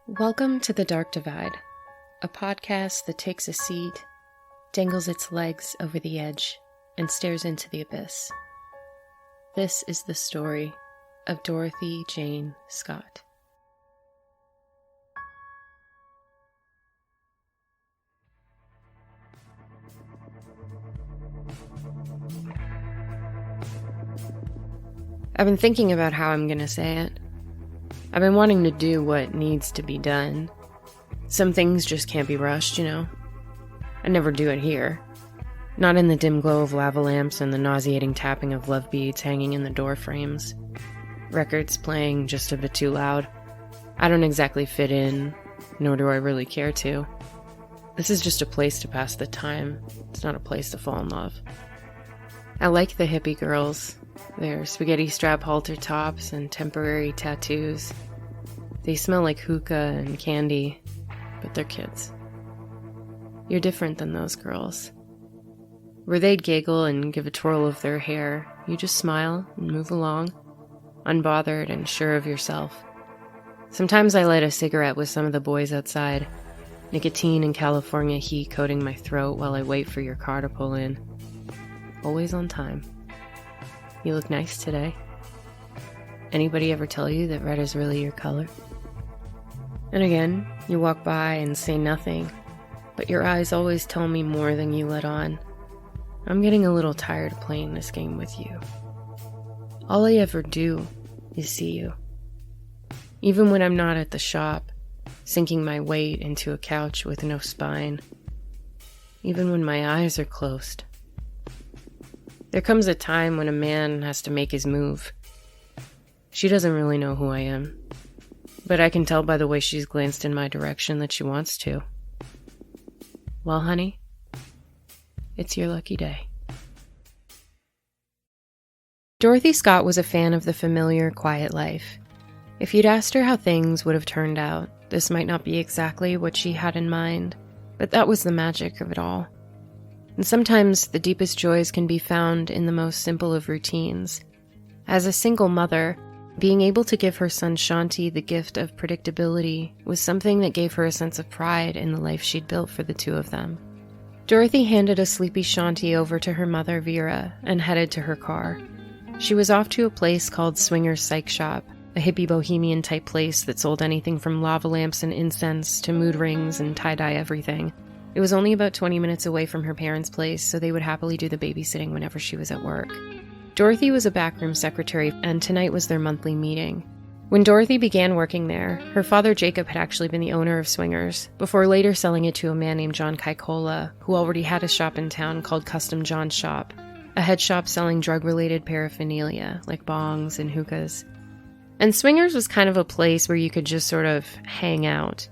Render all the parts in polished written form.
Welcome to The Dark Divide, a podcast that takes a seat, dangles its legs over the edge, and stares into the abyss. This is the story of Dorothy Jane Scott. I've been thinking about how I'm going to say it. I've been wanting to do what needs to be done. Some things just can't be rushed, you know? I never do it here. Not in the dim glow of lava lamps and the nauseating tapping of love beads hanging in the door frames. Records playing just a bit too loud. I don't exactly fit in, nor do I really care to. This is just a place to pass the time. It's not a place to fall in love. I like the hippie girls. Their spaghetti strap halter tops and temporary tattoos. They smell like hookah and candy, but they're kids. You're different than those girls. Where they'd giggle and give a twirl of their hair, you just smile and move along, unbothered and sure of yourself. Sometimes I light a cigarette with some of the boys outside, nicotine and California heat coating my throat while I wait for your car to pull in. Always on time. You look nice today. Anybody ever tell you that red is really your color? And again, you walk by and say nothing, but your eyes always tell me more than you let on. I'm getting a little tired of playing this game with you. All I ever do is see you. Even when I'm not at the shop, sinking my weight into a couch with no spine. Even when my eyes are closed. There comes a time when a man has to make his move. She doesn't really know who I am, but I can tell by the way she's glanced in my direction that she wants to. Well, honey, it's your lucky day. Dorothy Scott was a fan of the familiar, quiet life. If you'd asked her how things would have turned out, this might not be exactly what she had in mind, but that was the magic of it all. And sometimes the deepest joys can be found in the most simple of routines. As a single mother, being able to give her son Shanti the gift of predictability was something that gave her a sense of pride in the life she'd built for the two of them. Dorothy handed a sleepy Shanti over to her mother, Vera, and headed to her car. She was off to a place called Swinger's Psych Shop, a hippie bohemian-type place that sold anything from lava lamps and incense to mood rings and tie-dye everything. It was only about 20 minutes away from her parents' place, so they would happily do the babysitting whenever she was at work. Dorothy was a backroom secretary, and tonight was their monthly meeting. When Dorothy began working there, her father Jacob had actually been the owner of Swingers, before later selling it to a man named John Kaikola, who already had a shop in town called Custom John's Shop, a head shop selling drug-related paraphernalia, like bongs and hookahs. And Swingers was kind of a place where you could just sort of hang out.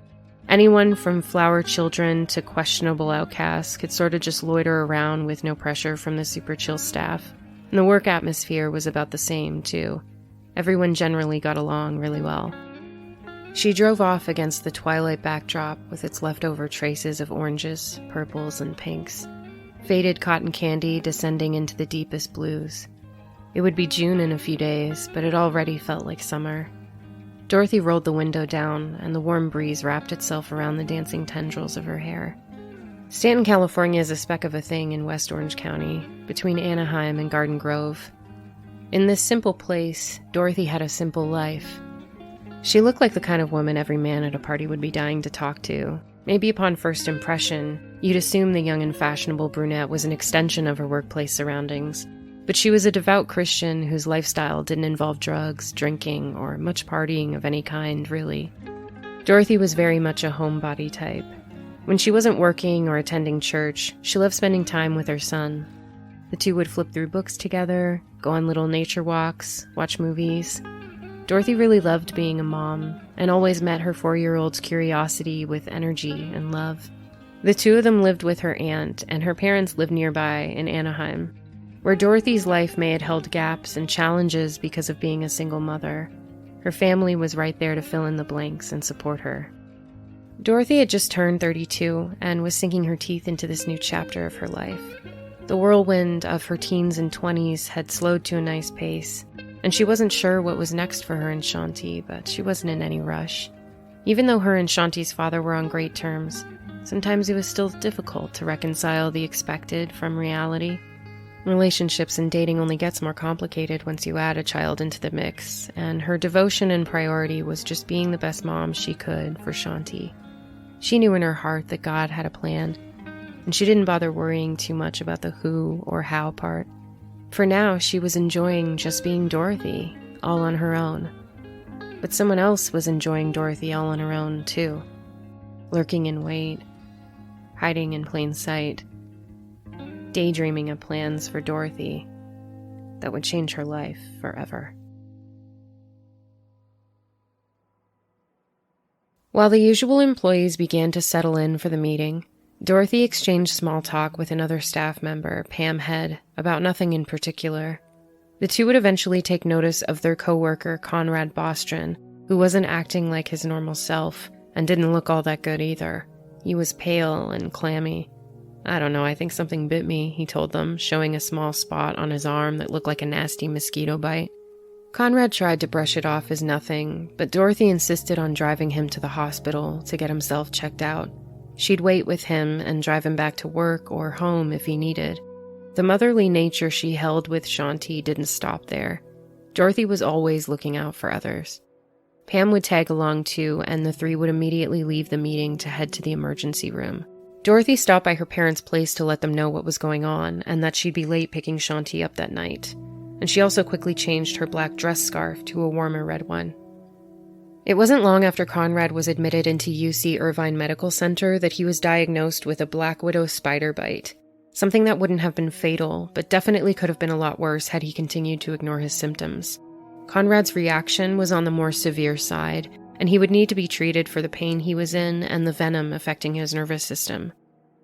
Anyone from flower children to questionable outcasts could sort of just loiter around with no pressure from the super chill staff. And the work atmosphere was about the same, too. Everyone generally got along really well. She drove off against the twilight backdrop with its leftover traces of oranges, purples, and pinks. Faded cotton candy descending into the deepest blues. It would be June in a few days, but it already felt like summer. Dorothy rolled the window down, and the warm breeze wrapped itself around the dancing tendrils of her hair. Stanton, California is a speck of a thing in West Orange County, between Anaheim and Garden Grove. In this simple place, Dorothy had a simple life. She looked like the kind of woman every man at a party would be dying to talk to. Maybe upon first impression, you'd assume the young and fashionable brunette was an extension of her workplace surroundings. But she was a devout Christian whose lifestyle didn't involve drugs, drinking, or much partying of any kind, really. Dorothy was very much a homebody type. When she wasn't working or attending church, she loved spending time with her son. The two would flip through books together, go on little nature walks, watch movies. Dorothy really loved being a mom, and always met her 4-year-old's curiosity with energy and love. The two of them lived with her aunt, and her parents lived nearby in Anaheim. Where Dorothy's life may have held gaps and challenges because of being a single mother, her family was right there to fill in the blanks and support her. Dorothy had just turned 32 and was sinking her teeth into this new chapter of her life. The whirlwind of her teens and 20s had slowed to a nice pace, and she wasn't sure what was next for her and Shanti, but she wasn't in any rush. Even though her and Shanti's father were on great terms, sometimes it was still difficult to reconcile the expected from reality. Relationships and dating only gets more complicated once you add a child into the mix, and her devotion and priority was just being the best mom she could for Shanti. She knew in her heart that God had a plan, and she didn't bother worrying too much about the who or how part. For now, she was enjoying just being Dorothy, all on her own. But someone else was enjoying Dorothy all on her own, too. Lurking in wait, hiding in plain sight, daydreaming of plans for Dorothy that would change her life forever. While the usual employees began to settle in for the meeting, Dorothy exchanged small talk with another staff member, Pam Head, about nothing in particular. The two would eventually take notice of their coworker, Conrad Bostron, who wasn't acting like his normal self and didn't look all that good either. He was pale and clammy. "I don't know, I think something bit me," he told them, showing a small spot on his arm that looked like a nasty mosquito bite. Conrad tried to brush it off as nothing, but Dorothy insisted on driving him to the hospital to get himself checked out. She'd wait with him and drive him back to work or home if he needed. The motherly nature she held with Shanti didn't stop there. Dorothy was always looking out for others. Pam would tag along too, and the three would immediately leave the meeting to head to the emergency room. Dorothy stopped by her parents' place to let them know what was going on and that she'd be late picking Shanti up that night. And she also quickly changed her black dress scarf to a warmer red one. It wasn't long after Conrad was admitted into UC Irvine Medical Center that he was diagnosed with a black widow spider bite, something that wouldn't have been fatal, but definitely could have been a lot worse had he continued to ignore his symptoms. Conrad's reaction was on the more severe side, and he would need to be treated for the pain he was in and the venom affecting his nervous system.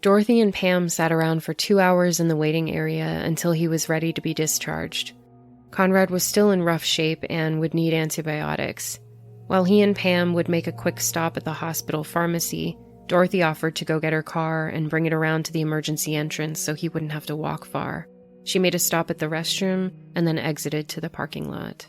Dorothy and Pam sat around for 2 hours in the waiting area until he was ready to be discharged. Conrad was still in rough shape and would need antibiotics. While he and Pam would make a quick stop at the hospital pharmacy, Dorothy offered to go get her car and bring it around to the emergency entrance so he wouldn't have to walk far. She made a stop at the restroom and then exited to the parking lot.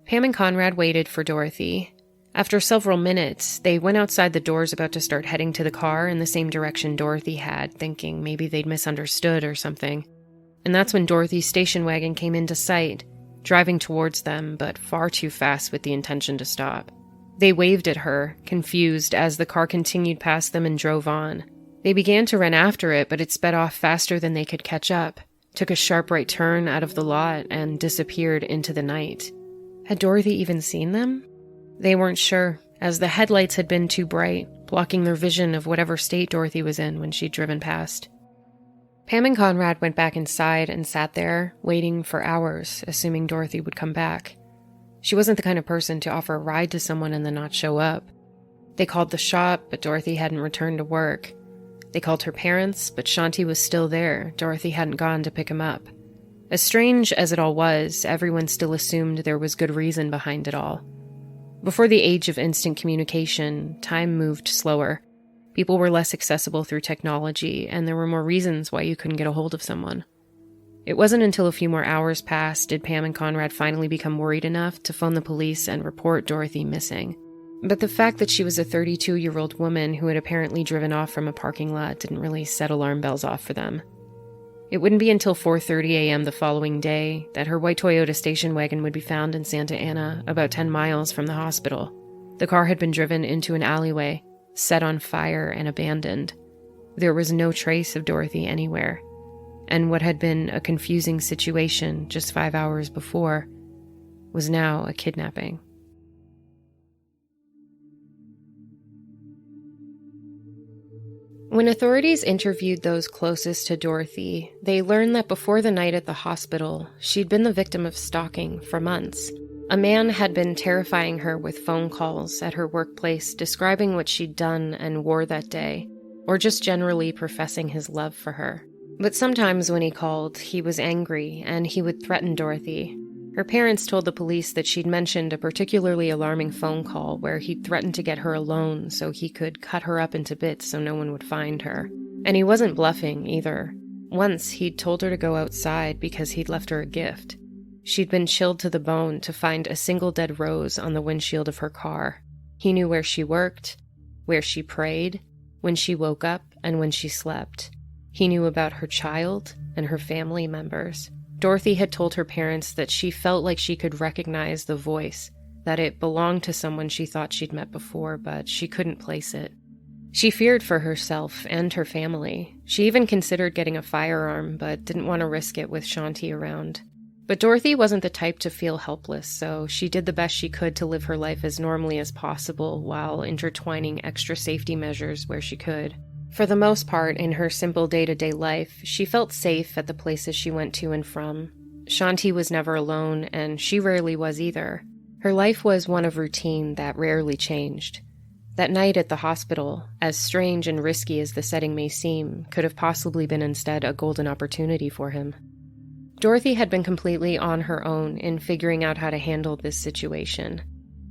Pam and Conrad waited for Dorothy. After several minutes, they went outside the doors about to start heading to the car in the same direction Dorothy had, thinking maybe they'd misunderstood or something. And that's when Dorothy's station wagon came into sight, driving towards them, but far too fast with the intention to stop. They waved at her, confused, as the car continued past them and drove on. They began to run after it, but it sped off faster than they could catch up, took a sharp right turn out of the lot, and disappeared into the night. Had Dorothy even seen them? They weren't sure, as the headlights had been too bright, blocking their vision of whatever state Dorothy was in when she'd driven past. Pam and Conrad went back inside and sat there, waiting for hours, assuming Dorothy would come back. She wasn't the kind of person to offer a ride to someone and then not show up. They called the shop, but Dorothy hadn't returned to work. They called her parents, but Shanti was still there. Dorothy hadn't gone to pick him up. As strange as it all was, everyone still assumed there was good reason behind it all. Before the age of instant communication, time moved slower. People were less accessible through technology, and there were more reasons why you couldn't get a hold of someone. It wasn't until a few more hours passed did Pam and Conrad finally become worried enough to phone the police and report Dorothy missing. But the fact that she was a 32-year-old woman who had apparently driven off from a parking lot didn't really set alarm bells off for them. It wouldn't be until 4:30 a.m. the following day that her white Toyota station wagon would be found in Santa Ana, about 10 miles from the hospital. The car had been driven into an alleyway, set on fire and abandoned. There was no trace of Dorothy anywhere, and what had been a confusing situation just 5 hours before was now a kidnapping. When authorities interviewed those closest to Dorothy, they learned that before the night at the hospital, she'd been the victim of stalking for months. A man had been terrifying her with phone calls at her workplace describing what she'd done and wore that day, or just generally professing his love for her. But sometimes when he called, he was angry and he would threaten Dorothy. Her parents told the police that she'd mentioned a particularly alarming phone call where he'd threatened to get her alone so he could cut her up into bits so no one would find her. And he wasn't bluffing either. Once, he'd told her to go outside because he'd left her a gift. She'd been chilled to the bone to find a single dead rose on the windshield of her car. He knew where she worked, where she prayed, when she woke up, and when she slept. He knew about her child and her family members. Dorothy had told her parents that she felt like she could recognize the voice, that it belonged to someone she thought she'd met before, but she couldn't place it. She feared for herself and her family. She even considered getting a firearm, but didn't want to risk it with Shanti around. But Dorothy wasn't the type to feel helpless, so she did the best she could to live her life as normally as possible while intertwining extra safety measures where she could. For the most part, in her simple day-to-day life, she felt safe at the places she went to and from. Shanti was never alone, and she rarely was either. Her life was one of routine that rarely changed. That night at the hospital, as strange and risky as the setting may seem, could have possibly been instead a golden opportunity for him. Dorothy had been completely on her own in figuring out how to handle this situation.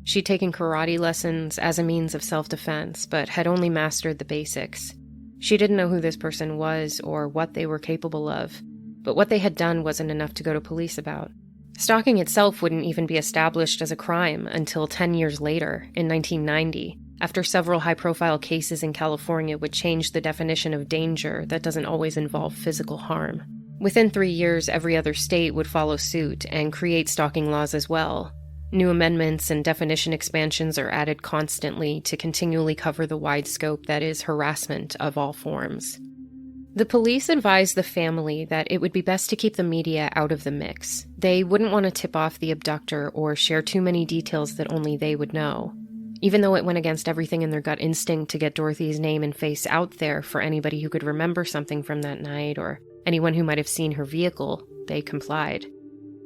She'd taken karate lessons as a means of self-defense, but had only mastered the basics. She didn't know who this person was or what they were capable of, but what they had done wasn't enough to go to police about. Stalking itself wouldn't even be established as a crime until 10 years later, in 1990, after several high-profile cases in California would change the definition of danger that doesn't always involve physical harm. Within 3 years, every other state would follow suit and create stalking laws as well. New amendments and definition expansions are added constantly to continually cover the wide scope that is harassment of all forms. The police advised the family that it would be best to keep the media out of the mix. They wouldn't want to tip off the abductor or share too many details that only they would know. Even though it went against everything in their gut instinct to get Dorothy's name and face out there for anybody who could remember something from that night or anyone who might have seen her vehicle, they complied.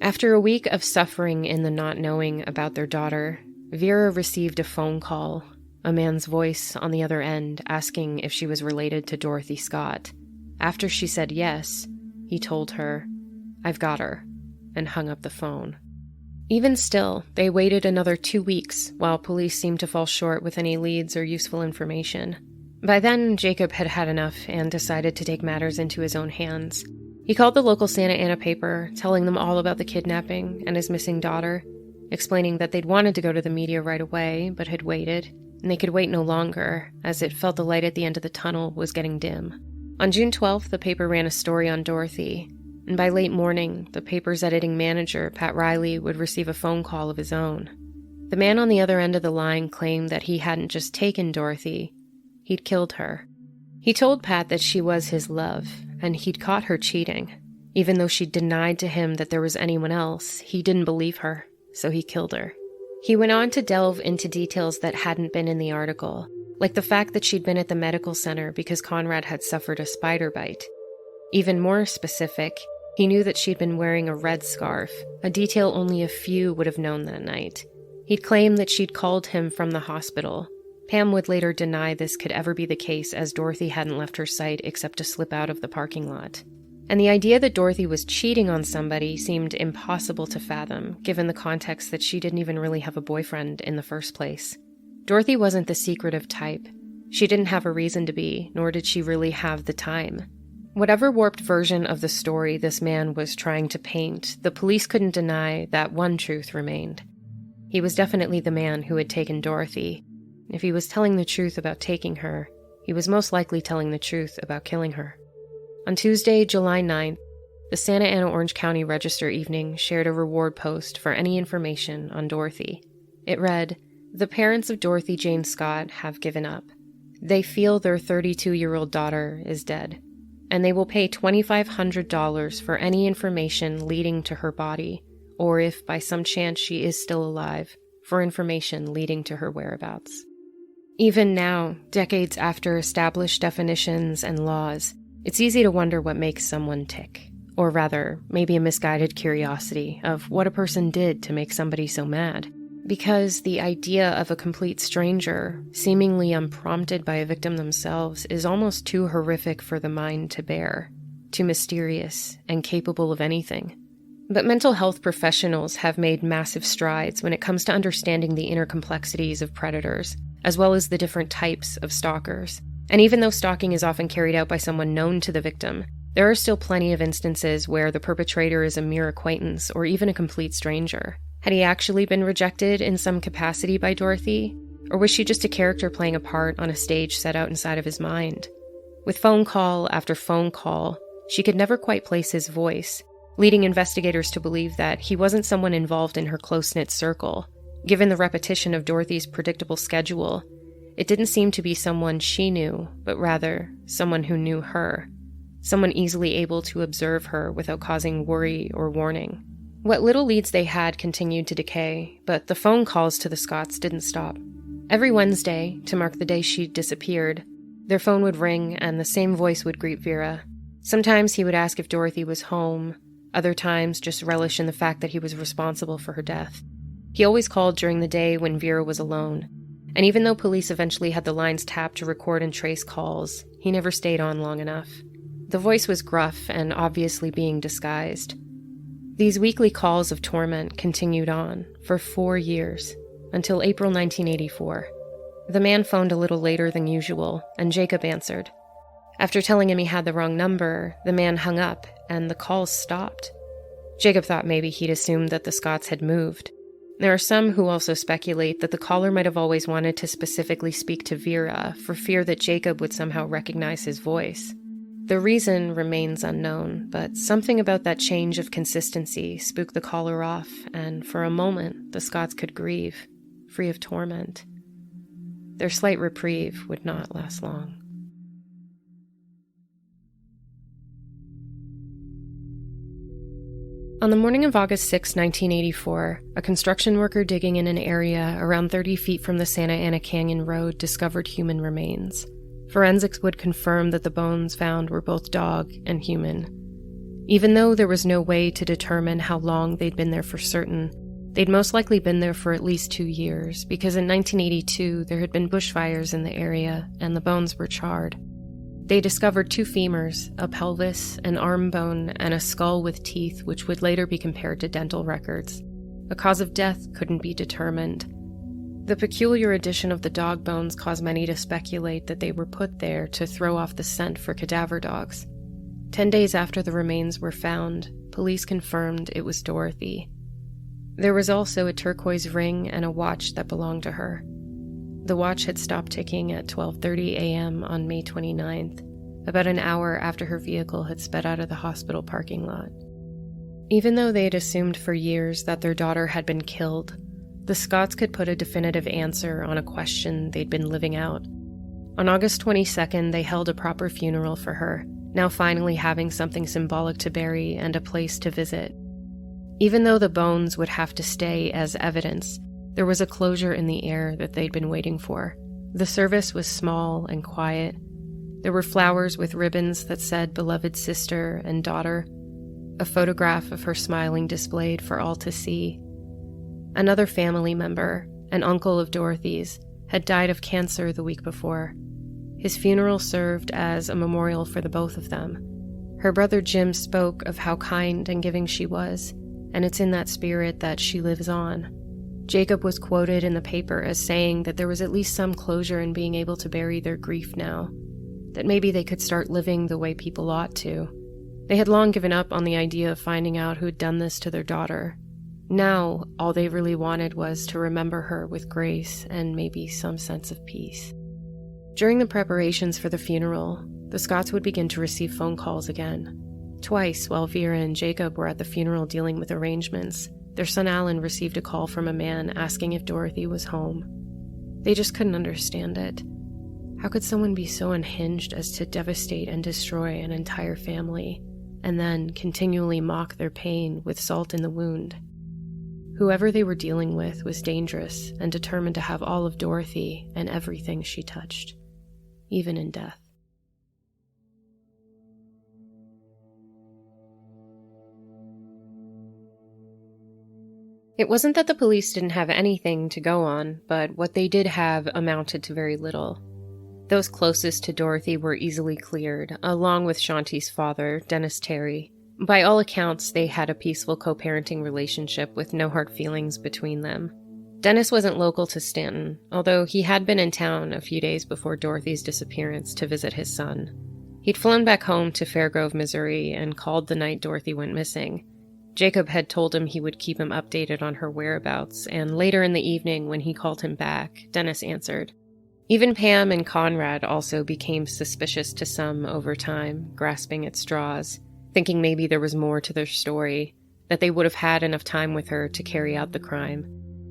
After a week of suffering in the not knowing about their daughter, Vera received a phone call, a man's voice on the other end asking if she was related to Dorothy Scott. After she said yes, he told her, "I've got her," and hung up the phone. Even still, they waited another 2 weeks while police seemed to fall short with any leads or useful information. By then, Jacob had had enough and decided to take matters into his own hands. He called the local Santa Ana paper, telling them all about the kidnapping and his missing daughter, explaining that they'd wanted to go to the media right away, but had waited, and they could wait no longer, as it felt the light at the end of the tunnel was getting dim. On June 12th, the paper ran a story on Dorothy, and by late morning, the paper's editing manager, Pat Riley, would receive a phone call of his own. The man on the other end of the line claimed that he hadn't just taken Dorothy, he'd killed her. He told Pat that she was his love, and he'd caught her cheating. Even though she denied to him that there was anyone else, he didn't believe her, so he killed her. He went on to delve into details that hadn't been in the article, like the fact that she'd been at the medical center because Conrad had suffered a spider bite. Even more specific, he knew that she'd been wearing a red scarf, a detail only a few would have known that night. He'd claimed that she'd called him from the hospital. Pam would later deny this could ever be the case, as Dorothy hadn't left her sight except to slip out of the parking lot. And the idea that Dorothy was cheating on somebody seemed impossible to fathom, given the context that she didn't even really have a boyfriend in the first place. Dorothy wasn't the secretive type. She didn't have a reason to be, nor did she really have the time. Whatever warped version of the story this man was trying to paint, the police couldn't deny that one truth remained. He was definitely the man who had taken Dorothy. If he was telling the truth about taking her, he was most likely telling the truth about killing her. On Tuesday, July 9th, the Santa Ana Orange County Register Evening shared a reward post for any information on Dorothy. It read, "The parents of Dorothy Jane Scott have given up. They feel their 32-year-old daughter is dead, and they will pay $2,500 for any information leading to her body, or if by some chance she is still alive, for information leading to her whereabouts." Even now, decades after established definitions and laws, it's easy to wonder what makes someone tick. Or rather, maybe a misguided curiosity of what a person did to make somebody so mad. Because the idea of a complete stranger, seemingly unprompted by a victim themselves, is almost too horrific for the mind to bear, too mysterious and capable of anything. But mental health professionals have made massive strides when it comes to understanding the inner complexities of predators, as well as the different types of stalkers. And even though stalking is often carried out by someone known to the victim, there are still plenty of instances where the perpetrator is a mere acquaintance or even a complete stranger. Had he actually been rejected in some capacity by Dorothy? Or was she just a character playing a part on a stage set out inside of his mind? With phone call after phone call, she could never quite place his voice, leading investigators to believe that he wasn't someone involved in her close-knit circle. Given the repetition of Dorothy's predictable schedule, it didn't seem to be someone she knew, but rather someone who knew her. Someone easily able to observe her without causing worry or warning. What little leads they had continued to decay, but the phone calls to the Scotts didn't stop. Every Wednesday, to mark the day she'd disappeared, their phone would ring and the same voice would greet Vera. Sometimes he would ask if Dorothy was home, other times just relish in the fact that he was responsible for her death. He always called during the day when Vera was alone, and even though police eventually had the lines tapped to record and trace calls, he never stayed on long enough. The voice was gruff and obviously being disguised. These weekly calls of torment continued on for 4 years, until April 1984. The man phoned a little later than usual, and Jacob answered. After telling him he had the wrong number, the man hung up, and the calls stopped. Jacob thought maybe he'd assumed that the Scotts had moved. There are some who also speculate that the caller might have always wanted to specifically speak to Vera for fear that Jacob would somehow recognize his voice. The reason remains unknown, but something about that change of consistency spooked the caller off, and for a moment the Scotts could grieve, free of torment. Their slight reprieve would not last long. On the morning of August 6, 1984, a construction worker digging in an area around 30 feet from the Santa Ana Canyon Road discovered human remains. Forensics would confirm that the bones found were both dog and human. Even though there was no way to determine how long they'd been there for certain, they'd most likely been there for at least 2 years, because in 1982 there had been bushfires in the area and the bones were charred. They discovered 2 femurs, a pelvis, an arm bone, and a skull with teeth, which would later be compared to dental records. The cause of death couldn't be determined. The peculiar addition of the dog bones caused many to speculate that they were put there to throw off the scent for cadaver dogs. 10 days after the remains were found, police confirmed it was Dorothy. There was also a turquoise ring and a watch that belonged to her. The watch had stopped ticking at 12:30 a.m. on May 29th, about an hour after her vehicle had sped out of the hospital parking lot. Even though they had assumed for years that their daughter had been killed, the Scotts could put a definitive answer on a question they'd been living out. On August 22nd, they held a proper funeral for her, now finally having something symbolic to bury and a place to visit. Even though the bones would have to stay as evidence, there was a closure in the air that they'd been waiting for. The service was small and quiet. There were flowers with ribbons that said beloved sister and daughter, a photograph of her smiling displayed for all to see. Another family member, an uncle of Dorothy's, had died of cancer the week before. His funeral served as a memorial for the both of them. Her brother Jim spoke of how kind and giving she was, and it's in that spirit that she lives on. Jacob was quoted in the paper as saying that there was at least some closure in being able to bury their grief now, that maybe they could start living the way people ought to. They had long given up on the idea of finding out who had done this to their daughter. Now, all they really wanted was to remember her with grace and maybe some sense of peace. During the preparations for the funeral, the Scotts would begin to receive phone calls again. Twice, while Vera and Jacob were at the funeral dealing with arrangements, their son Alan received a call from a man asking if Dorothy was home. They just couldn't understand it. How could someone be so unhinged as to devastate and destroy an entire family, and then continually mock their pain with salt in the wound? Whoever they were dealing with was dangerous and determined to have all of Dorothy and everything she touched, even in death. It wasn't that the police didn't have anything to go on, but what they did have amounted to very little. Those closest to Dorothy were easily cleared, along with Shanti's father, Dennis Terry. By all accounts, they had a peaceful co-parenting relationship with no hard feelings between them. Dennis wasn't local to Stanton, although he had been in town a few days before Dorothy's disappearance to visit his son. He'd flown back home to Fairgrove, Missouri, and called the night Dorothy went missing. Jacob had told him he would keep him updated on her whereabouts, and later in the evening when he called him back, Dennis answered. Even Pam and Conrad also became suspicious to some over time, grasping at straws, thinking maybe there was more to their story, that they would have had enough time with her to carry out the crime.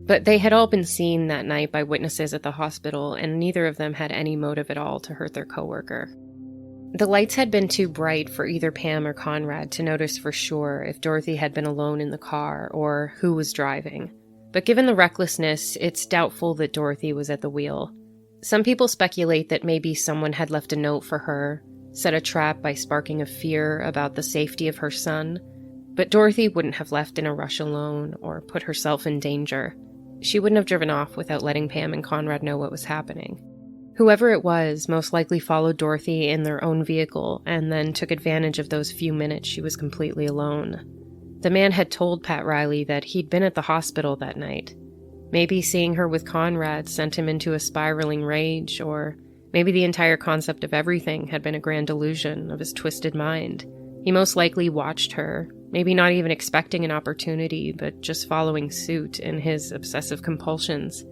But they had all been seen that night by witnesses at the hospital, and neither of them had any motive at all to hurt their coworker. The lights had been too bright for either Pam or Conrad to notice for sure if Dorothy had been alone in the car or who was driving. But given the recklessness, it's doubtful that Dorothy was at the wheel. Some people speculate that maybe someone had left a note for her, set a trap by sparking a fear about the safety of her son, but Dorothy wouldn't have left in a rush alone or put herself in danger. She wouldn't have driven off without letting Pam and Conrad know what was happening. Whoever it was most likely followed Dorothy in their own vehicle and then took advantage of those few minutes she was completely alone. The man had told Pat Riley that he'd been at the hospital that night. Maybe seeing her with Conrad sent him into a spiraling rage, or maybe the entire concept of everything had been a grand delusion of his twisted mind. He most likely watched her, maybe not even expecting an opportunity, but just following suit in his obsessive compulsions.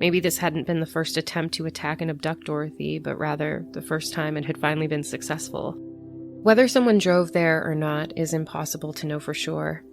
Maybe this hadn't been the first attempt to attack and abduct Dorothy, but rather the first time it had finally been successful. Whether someone drove there or not is impossible to know for sure.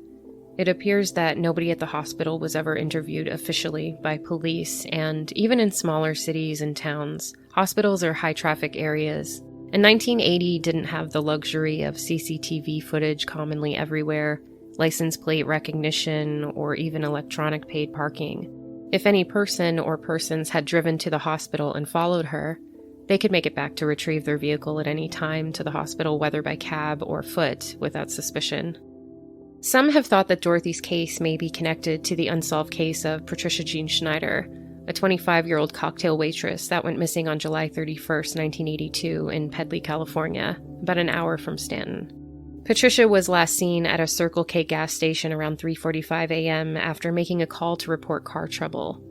It appears that nobody at the hospital was ever interviewed officially by police, and even in smaller cities and towns, hospitals are high-traffic areas, and 1980 didn't have the luxury of CCTV footage commonly everywhere, license plate recognition, or even electronic paid parking. If any person or persons had driven to the hospital and followed her, they could make it back to retrieve their vehicle at any time to the hospital, whether by cab or foot, without suspicion. Some have thought that Dorothy's case may be connected to the unsolved case of Patricia Jean Schneider, a 25-year-old cocktail waitress that went missing on July 31st, 1982 in Pedley, California, about an hour from Stanton. Patricia was last seen at a Circle K gas station around 3:45 a.m. after making a call to report car trouble.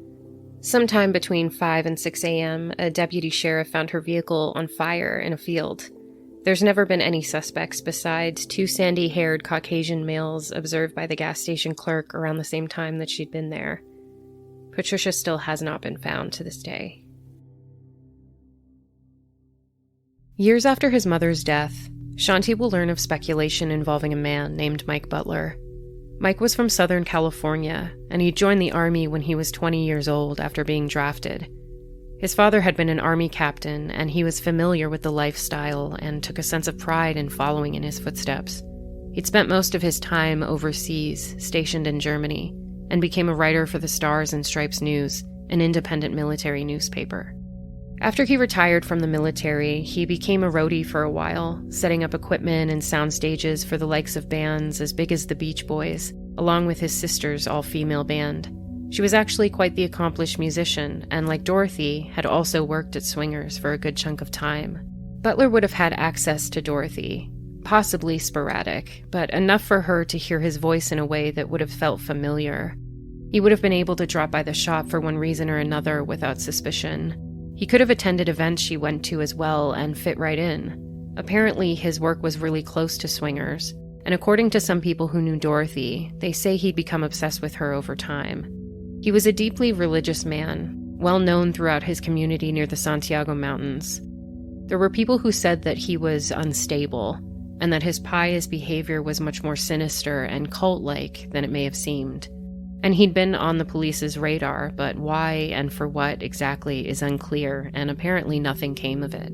Sometime between 5 and 6 a.m., a deputy sheriff found her vehicle on fire in a field. There's never been any suspects besides two sandy-haired Caucasian males observed by the gas station clerk around the same time that she'd been there. Patricia still has not been found to this day. Years after his mother's death, Shanti will learn of speculation involving a man named Mike Butler. Mike was from Southern California, and he joined the Army when he was 20 years old after being drafted. His father had been an Army captain, and he was familiar with the lifestyle and took a sense of pride in following in his footsteps. He'd spent most of his time overseas, stationed in Germany, and became a writer for the Stars and Stripes News, an independent military newspaper. After he retired from the military, he became a roadie for a while, setting up equipment and sound stages for the likes of bands as big as the Beach Boys, along with his sister's all-female band. She was actually quite the accomplished musician, and like Dorothy, had also worked at Swingers for a good chunk of time. Butler would have had access to Dorothy, possibly sporadic, but enough for her to hear his voice in a way that would have felt familiar. He would have been able to drop by the shop for one reason or another without suspicion. He could have attended events she went to as well and fit right in. Apparently, his work was really close to Swingers, and according to some people who knew Dorothy, they say he'd become obsessed with her over time. He was a deeply religious man, well known throughout his community near the Santiago Mountains. There were people who said that he was unstable, and that his pious behavior was much more sinister and cult-like than it may have seemed. And he'd been on the police's radar, but why and for what exactly is unclear, and apparently nothing came of it.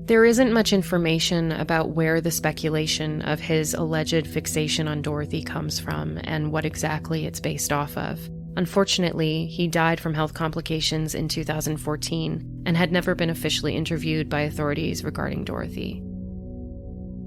There isn't much information about where the speculation of his alleged fixation on Dorothy comes from and what exactly it's based off of. Unfortunately, he died from health complications in 2014 and had never been officially interviewed by authorities regarding Dorothy.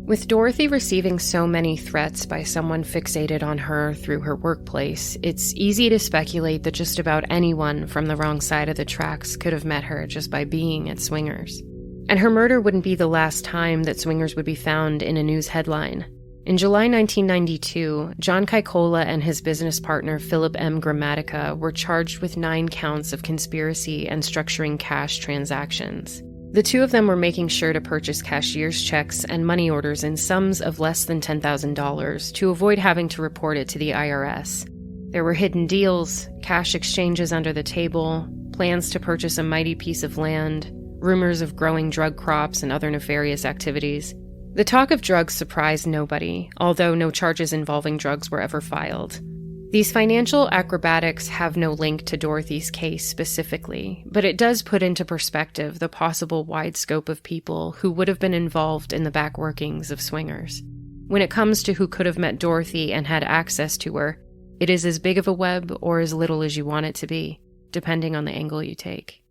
With Dorothy receiving so many threats by someone fixated on her through her workplace, it's easy to speculate that just about anyone from the wrong side of the tracks could have met her just by being at Swingers. And her murder wouldn't be the last time that Swingers would be found in a news headline. In July 1992, John Kikola and his business partner Philip M. Grammatica were charged with 9 counts of conspiracy and structuring cash transactions. The two of them were making sure to purchase cashier's checks and money orders in sums of less than $10,000 to avoid having to report it to the IRS. There were hidden deals, cash exchanges under the table, plans to purchase a mighty piece of land, rumors of growing drug crops and other nefarious activities. The talk of drugs surprised nobody, although no charges involving drugs were ever filed. These financial acrobatics have no link to Dorothy's case specifically, but it does put into perspective the possible wide scope of people who would have been involved in the back workings of swingers. When it comes to who could have met Dorothy and had access to her, it is as big of a web or as little as you want it to be, depending on the angle you take.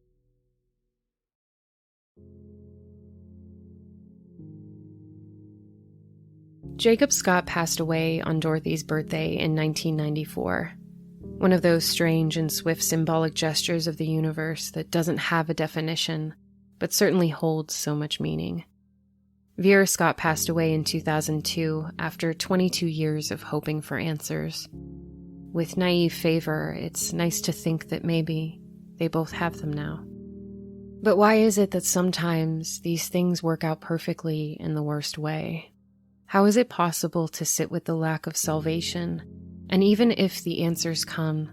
Jacob Scott passed away on Dorothy's birthday in 1994. One of those strange and swift symbolic gestures of the universe that doesn't have a definition, but certainly holds so much meaning. Vera Scott passed away in 2002 after 22 years of hoping for answers. With naive favor, it's nice to think that maybe they both have them now. But why is it that sometimes these things work out perfectly in the worst way? How is it possible to sit with the lack of salvation? And even if the answers come,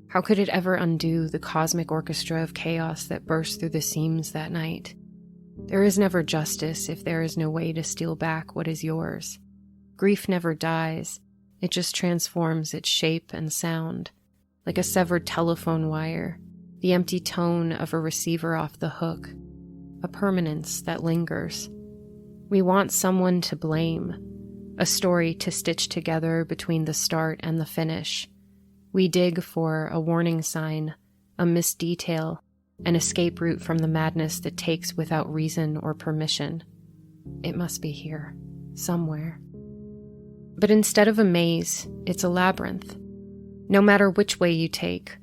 how could it ever undo the cosmic orchestra of chaos that burst through the seams that night? There is never justice if there is no way to steal back what is yours. Grief never dies. It just transforms its shape and sound, like a severed telephone wire, the empty tone of a receiver off the hook, a permanence that lingers. We want someone to blame, a story to stitch together between the start and the finish. We dig for a warning sign, a missed detail, an escape route from the madness that takes without reason or permission. It must be here, somewhere. But instead of a maze, it's a labyrinth. No matter which way you take,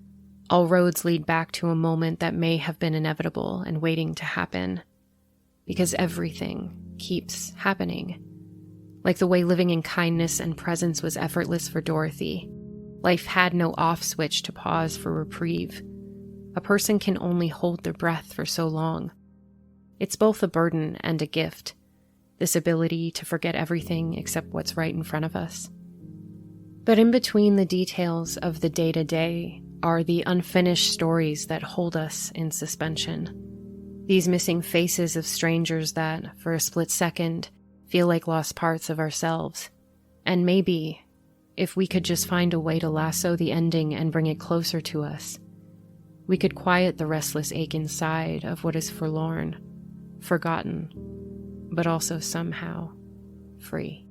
all roads lead back to a moment that may have been inevitable and waiting to happen. Because everything keeps happening. Like the way living in kindness and presence was effortless for Dorothy. Life had no off switch to pause for reprieve. A person can only hold their breath for so long. It's both a burden and a gift, this ability to forget everything except what's right in front of us. But in between the details of the day-to-day are the unfinished stories that hold us in suspension. These missing faces of strangers that, for a split second, feel like lost parts of ourselves. And maybe, if we could just find a way to lasso the ending and bring it closer to us, we could quiet the restless ache inside of what is forlorn, forgotten, but also somehow free.